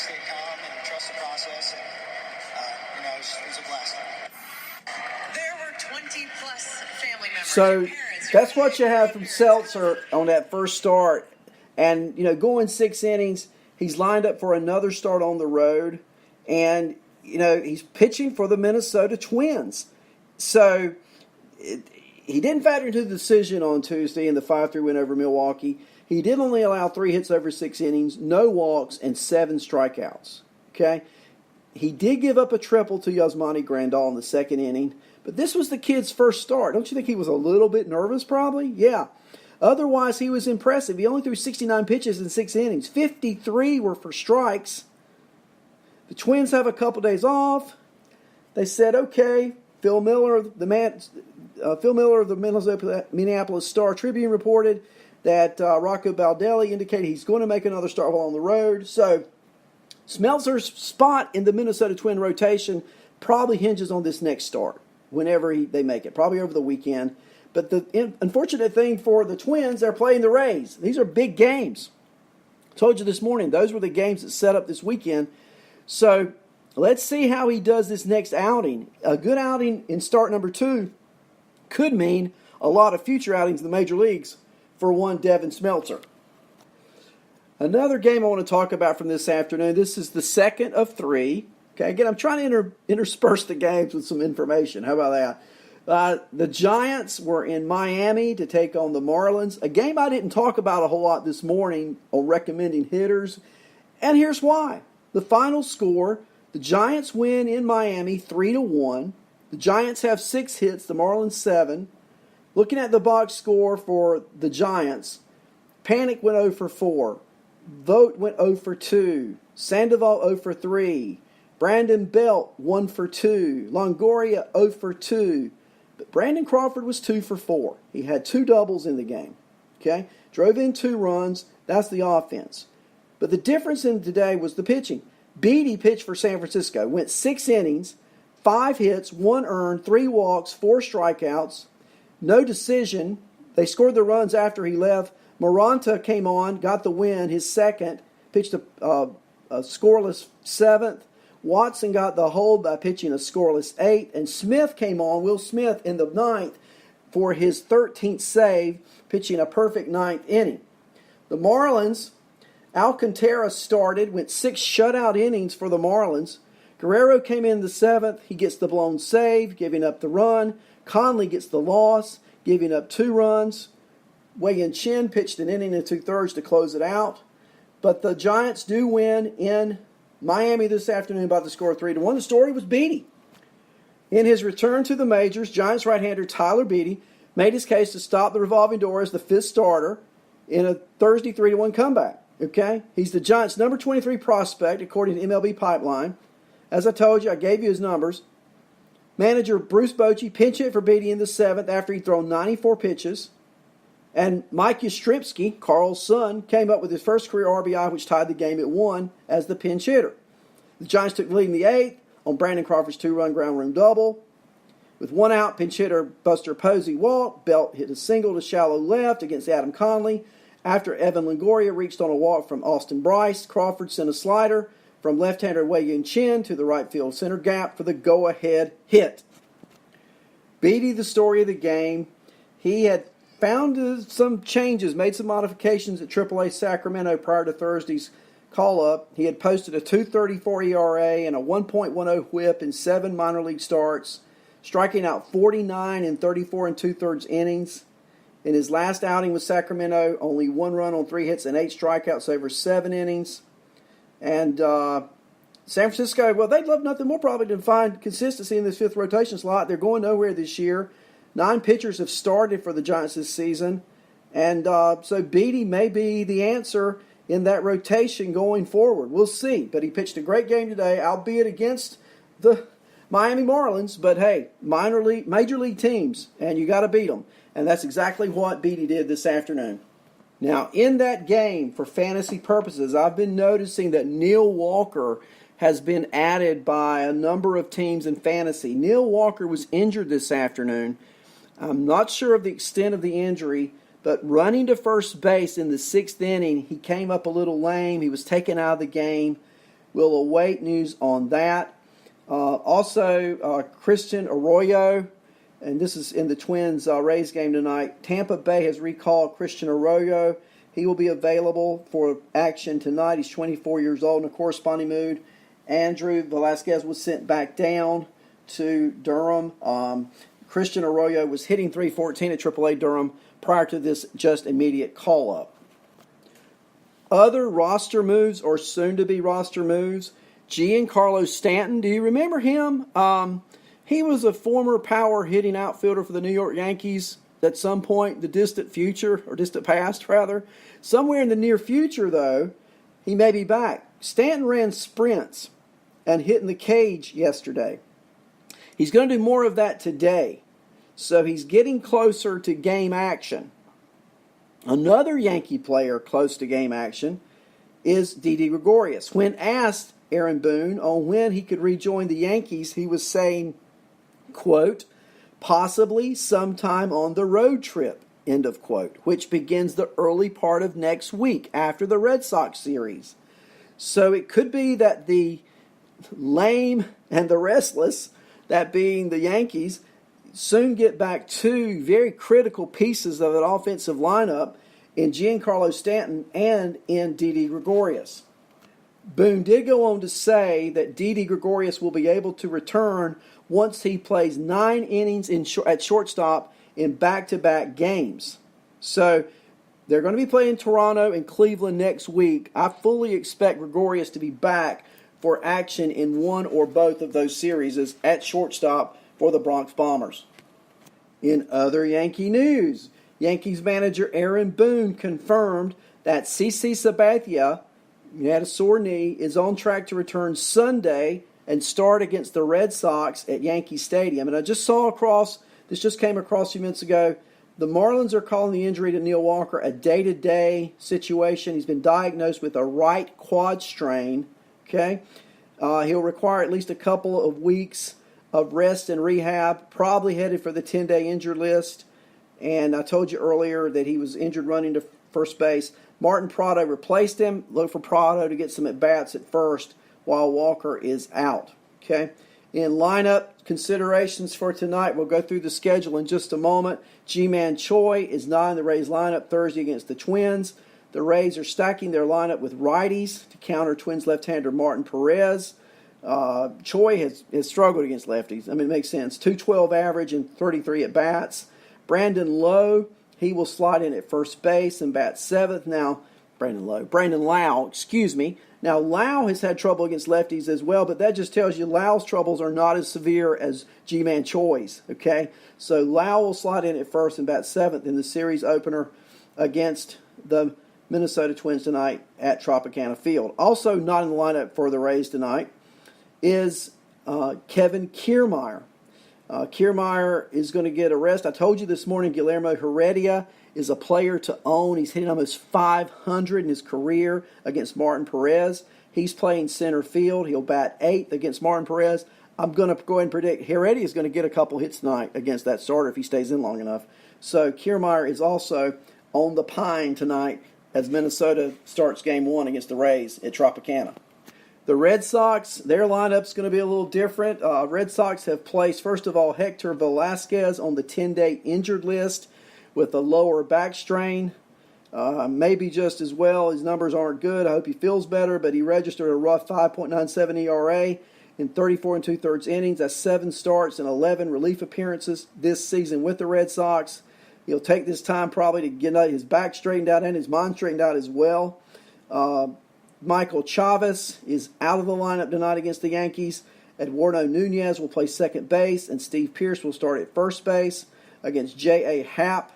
stay calm and trust the process. And, it was a blast. There were 20-plus family members. So that's what you have from Seltzer on that first start. And, going 6 innings, he's lined up for another start on the road. And, he's pitching for the Minnesota Twins. So he didn't factor into the decision on Tuesday in the 5-3 win over Milwaukee. He did only allow 3 hits over 6 innings, no walks, and 7 strikeouts. Okay? He did give up a triple to Yasmani Grandal in the second inning, but this was the kid's first start. Don't you think he was a little bit nervous probably? Yeah. Otherwise, he was impressive. He only threw 69 pitches in 6 innings. 53 were for strikes. The Twins have a couple days off. They said, okay, Phil Miller of the Minneapolis Star-Tribune reported that Rocco Baldelli indicated he's going to make another start while on the road. So Smeltzer's spot in the Minnesota Twin rotation probably hinges on this next start, whenever they make it, probably over the weekend. But the unfortunate thing for the Twins, they're playing the Rays. These are big games. I told you this morning, those were the games that set up this weekend. So let's see how he does this next outing. A good outing in start number 2 could mean a lot of future outings in the major leagues for one Devin Smeltzer. Another game I want to talk about from this afternoon, this is the second of 3. Okay, again, I'm trying to intersperse the games with some information. How about that? The Giants were in Miami to take on the Marlins, a game I didn't talk about a whole lot this morning on recommending hitters, and here's why. The final score, the Giants win in Miami 3-1. The Giants have 6 hits, the Marlins 7. Looking at the box score for the Giants, Panic went 0 for 4. Vogt went 0 for 2. Sandoval 0 for 3. Brandon Belt 1 for 2. Longoria 0 for 2. But Brandon Crawford was 2 for 4. He had 2 doubles in the game. Okay? Drove in 2 runs. That's the offense. But the difference in today was the pitching. Beatty pitched for San Francisco. Went 6 innings, 5 hits, 1 earned, 3 walks, 4 strikeouts. No decision. They scored the runs after he left. Moranta came on, got the win, his second. Pitched a scoreless 7th. Watson got the hold by pitching a scoreless 8th. And Smith came on, Will Smith, in the 9th for his 13th save, pitching a perfect 9th inning. The Marlins, Alcantara started, went 6 shutout innings for the Marlins. Guerrero came in the 7th. He gets the blown save, giving up the run. Conley gets the loss, giving up 2 runs. Wei-Yin Chen pitched an inning and 2/3 to close it out. But the Giants do win in Miami this afternoon by the score of 3-1. The story was Beatty. In his return to the majors, Giants right-hander Tyler Beatty made his case to stop the revolving door as the 5th starter in a Thursday 3-1 comeback. Okay? He's the Giants' number 23 prospect, according to MLB Pipeline. As I told you, I gave you his numbers. Manager Bruce Bochy pinch hit for Beatty in the 7th after he'd thrown 94 pitches. And Mike Yastrzemski, Carl's son, came up with his first career RBI, which tied the game at 1 as the pinch hitter. The Giants took the lead in the 8th on Brandon Crawford's 2-run ground room double. With 1 out, pinch hitter Buster Posey walked. Belt hit a single to shallow left against Adam Conley. After Evan Longoria reached on a walk from Austin Bryce, Crawford sent a slider from left-hander Wei-Yin Chen to the right field center gap for the go-ahead hit. Beatty, the story of the game. He had found some changes, made some modifications at AAA Sacramento prior to Thursday's call-up. He had posted a 2.34 ERA and a 1.10 whip in 7 minor league starts, striking out 49 in 34 2/3 innings. In his last outing with Sacramento, only 1 run on 3 hits and 8 strikeouts over 7 innings. And San Francisco, well, they'd love nothing more probably than find consistency in this 5th rotation slot. They're going nowhere this year. 9 pitchers have started for the Giants this season. And so Beatty may be the answer in that rotation going forward. We'll see. But he pitched a great game today, albeit against the Miami Marlins. But, hey, major league teams, and you got to beat them. And that's exactly what Beatty did this afternoon. Now, in that game, for fantasy purposes, I've been noticing that Neil Walker has been added by a number of teams in fantasy. Neil Walker was injured this afternoon. I'm not sure of the extent of the injury, but running to first base in the 6th inning, he came up a little lame. He was taken out of the game. We'll await news on that. Also, Christian Arroyo, and this is in the Twins Rays game tonight. Tampa Bay has recalled Christian Arroyo. He will be available for action tonight. He's 24 years old in a corresponding mood. Andrew Velasquez was sent back down to Durham. Christian Arroyo was hitting .314 at AAA Durham prior to this just immediate call-up. Other roster moves or soon-to-be roster moves. Giancarlo Stanton, do you remember him? He was a former power hitting outfielder for the New York Yankees at some point, the distant future, or distant past rather. Somewhere in the near future, though, he may be back. Stanton ran sprints and hit in the cage yesterday. He's going to do more of that today. So he's getting closer to game action. Another Yankee player close to game action is Didi Gregorius. When asked Aaron Boone on when he could rejoin the Yankees, he was saying, quote, possibly sometime on the road trip, end of quote, which begins the early part of next week after the Red Sox series. So it could be that the lame and the restless, that being the Yankees, soon get back two very critical pieces of an offensive lineup in Giancarlo Stanton and in Didi Gregorius. Boone did go on to say that Didi Gregorius will be able to return once he plays 9 innings at shortstop in back-to-back games. So they're going to be playing Toronto and Cleveland next week. I fully expect Gregorius to be back for action in one or both of those series at shortstop for the Bronx Bombers. In other Yankee news, Yankees manager Aaron Boone confirmed that CC Sabathia, who had a sore knee, is on track to return Sunday and start against the Red Sox at Yankee Stadium. And I just this just came across a few minutes ago, the Marlins are calling the injury to Neil Walker a day-to-day situation. He's been diagnosed with a right quad strain. Okay, he'll require at least a couple of weeks of rest and rehab, probably headed for the 10-day injured list. And I told you earlier that he was injured running to first base. Martin Prado replaced him. Look for Prado to get some at-bats at first while Walker is out. Okay. In lineup considerations for tonight, we'll go through the schedule in just a moment. Ji-Man Choi is not in the Rays lineup Thursday against the Twins. The Rays are stacking their lineup with righties to counter Twins left-hander Martin Perez. Choi has struggled against lefties. I mean, it makes sense. 212 average and 33 at-bats. Brandon Lowe, he will slide in at first base and bat seventh. Now, Brandon Lau, excuse me. Now, Lau has had trouble against lefties as well, but that just tells you Lau's troubles are not as severe as Ji-Man Choi's, okay? So Lau will slide in at first and bat seventh in the series opener against the Minnesota Twins tonight at Tropicana Field. Also not in the lineup for the Rays tonight is Kevin Kiermaier. Kiermaier is going to get a rest. I told you this morning Guillermo Heredia is a player to own. He's hitting almost 500 in his career against Martin Perez. He's playing center field. He'll bat eighth against Martin Perez. I'm going to go ahead and predict Heredia is going to get a couple hits tonight against that starter if he stays in long enough. So Kiermaier is also on the pine tonight as Minnesota starts game one against the Rays at Tropicana. The Red Sox, their lineup's going to be a little different. Red Sox have placed, first of all, Hector Velasquez on the 10-day injured list with a lower back strain. Maybe just as well. His numbers aren't good. I hope he feels better, but he registered a rough 5.97 ERA in 34 2/3 innings. That's 7 starts and 11 relief appearances this season with the Red Sox. He'll take this time probably to get his back straightened out and his mind straightened out as well. Michael Chavez is out of the lineup tonight against the Yankees. Eduardo Nunez will play second base, and Steve Pearce will start at first base against J.A. Happ.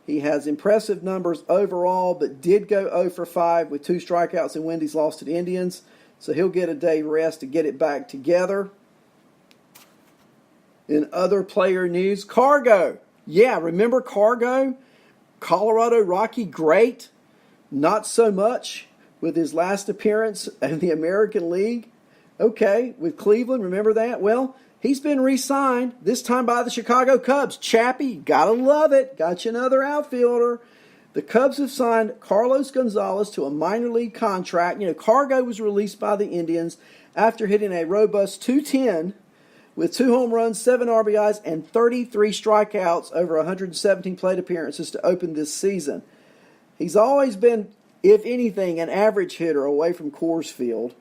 He has impressive numbers overall, but did go 0 for 5 with 2 strikeouts and Wendy's loss to the Indians. So he'll get a day rest to get it back together. In other player news, Cargo. Yeah, remember Cargo? Colorado Rocky, great. Not so much with his last appearance in the American League. Okay, with Cleveland, remember that? Well, he's been re-signed, this time by the Chicago Cubs. Chappie, gotta love it. Got you another outfielder. The Cubs have signed Carlos Gonzalez to a minor league contract. Cargo was released by the Indians after hitting a robust 210 with 2 home runs, 7 RBIs, and 33 strikeouts over 117 plate appearances to open this season. He's always been, if anything, an average hitter away from Coors Field.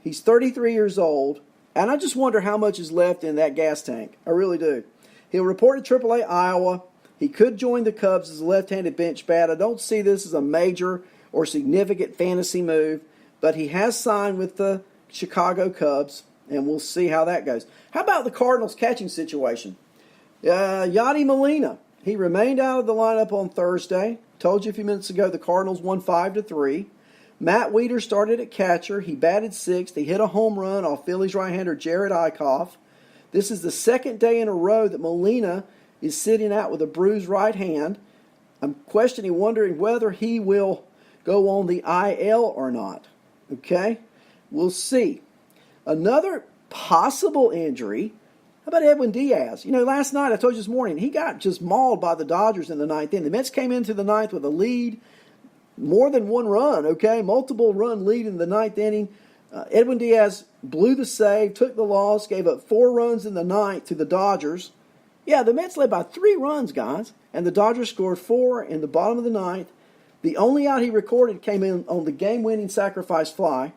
He's 33 years old, and I just wonder how much is left in that gas tank. I really do. He'll report to AAA Iowa. He could join the Cubs as a left-handed bench bat. I don't see this as a major or significant fantasy move, but he has signed with the Chicago Cubs, and we'll see how that goes. How about the Cardinals' catching situation? Yadi Molina, he remained out of the lineup on Thursday. Told you a few minutes ago the Cardinals won 5-3. Matt Weeder started at catcher. He batted 6th. He hit a home run off Phillies right-hander Jared Eichhoff. This is the second day in a row that Molina is sitting out with a bruised right hand. I'm wondering whether he will go on the IL or not. Okay? We'll see. Another possible injury. How about Edwin Diaz? Last night, I told you this morning, he got just mauled by the Dodgers in the 9th inning. The Mets came into the 9th with a lead, more than one run, okay? Multiple run lead in the 9th inning. Edwin Diaz blew the save, took the loss, gave up 4 runs in the 9th to the Dodgers. Yeah, the Mets led by 3 runs, guys, and the Dodgers scored 4 in the bottom of the 9th. The only out he recorded came in on the game-winning sacrifice fly.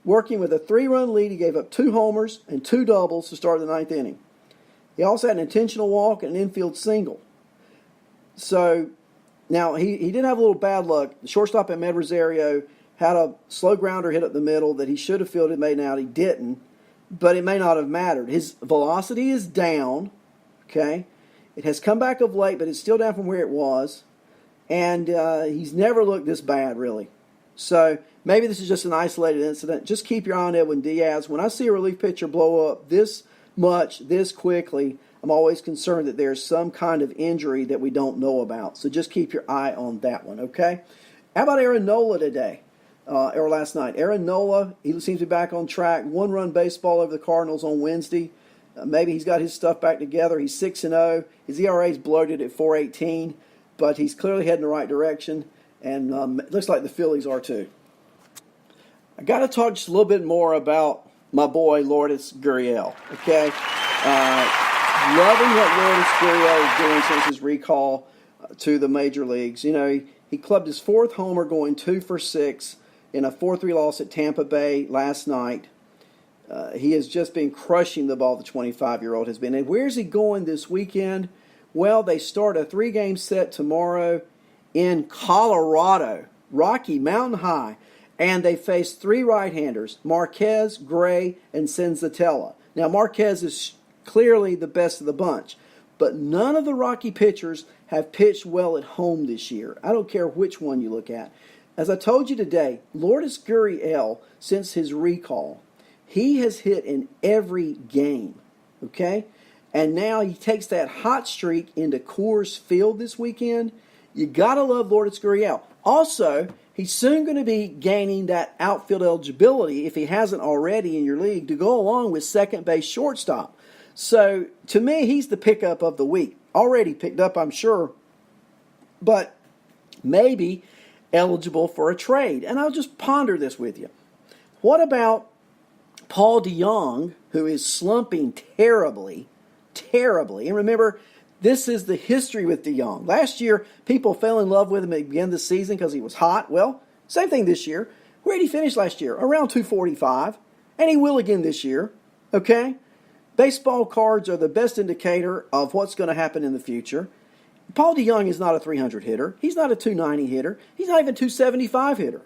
Working with a 3-run lead, he gave up 2 homers and 2 doubles to start the 9th inning. He also had an intentional walk and an infield single. So, now, he did have a little bad luck. The shortstop Ahmed Rosario had a slow grounder hit up the middle that he should have fielded, made out. He didn't, but it may not have mattered. His velocity is down, okay? It has come back of late, but it's still down from where it was. And he's never looked this bad, really. So, maybe this is just an isolated incident. Just keep your eye on Edwin Diaz. When I see a relief pitcher blow up this much, this quickly, I'm always concerned that there's some kind of injury that we don't know about. So just keep your eye on that one, okay? How about Aaron Nola today, or last night? Aaron Nola, he seems to be back on track. 1-run baseball over the Cardinals on Wednesday. Maybe he's got his stuff back together. He's 6-0. His ERA is bloated at 4.18, but he's clearly heading the right direction, and it looks like the Phillies are too. I got to talk just a little bit more about my boy Lourdes Gurriel, okay? Loving what Lourdes Gurriel is doing since his recall to the major leagues. He clubbed his 4th homer going 2 for 6 in a 4-3 loss at Tampa Bay last night. He has just been crushing the ball, the 25-year-old has been. And where's he going this weekend? Well, they start a 3-game set tomorrow in Colorado, Rocky Mountain High. And they face 3 right-handers, Marquez, Gray, and Senzatella. Now, Marquez is clearly the best of the bunch, but none of the Rocky pitchers have pitched well at home this year. I don't care which one you look at. As I told you today, Lourdes Gurriel, since his recall, he has hit in every game, okay? And now he takes that hot streak into Coors Field this weekend. You got to love Lourdes Gurriel. Also, he's soon going to be gaining that outfield eligibility, if he hasn't already in your league, to go along with second base shortstop. So, to me, he's the pickup of the week. Already picked up, I'm sure, but maybe eligible for a trade. And I'll just ponder this with you. What about Paul DeJong, who is slumping terribly? And remember, this is the history with DeJong. Last year, people fell in love with him at the beginning of the season because he was hot. Well, same thing this year. Where did he finish last year? Around 245. And he will again this year. Okay? Baseball cards are the best indicator of what's going to happen in the future. Paul DeJong is not a 300 hitter. He's not a 290 hitter. He's not even a 275 hitter.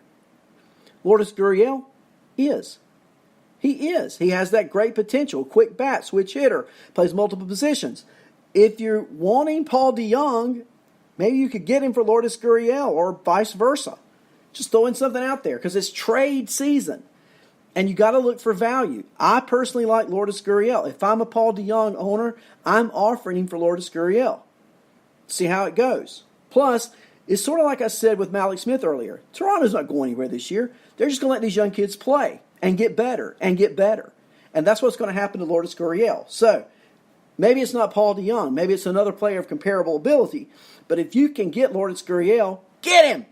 Lourdes Gurriel is. He is. He has that great potential. Quick bat, switch hitter, plays multiple positions. If you're wanting Paul DeJong, maybe you could get him for Lourdes Gurriel or vice versa. Just throwing something out there because it's trade season. And you got to look for value. I personally like Lourdes Gurriel. If I'm a Paul DeJong owner, I'm offering him for Lourdes Gurriel. See how it goes. Plus, it's sort of like I said with Mallex Smith earlier. Toronto's not going anywhere this year. They're just going to let these young kids play and get better and get better. And that's what's going to happen to Lourdes Gurriel. So, maybe it's not Paul DeJong. Maybe it's another player of comparable ability. But if you can get Lourdes Gurriel, Get him!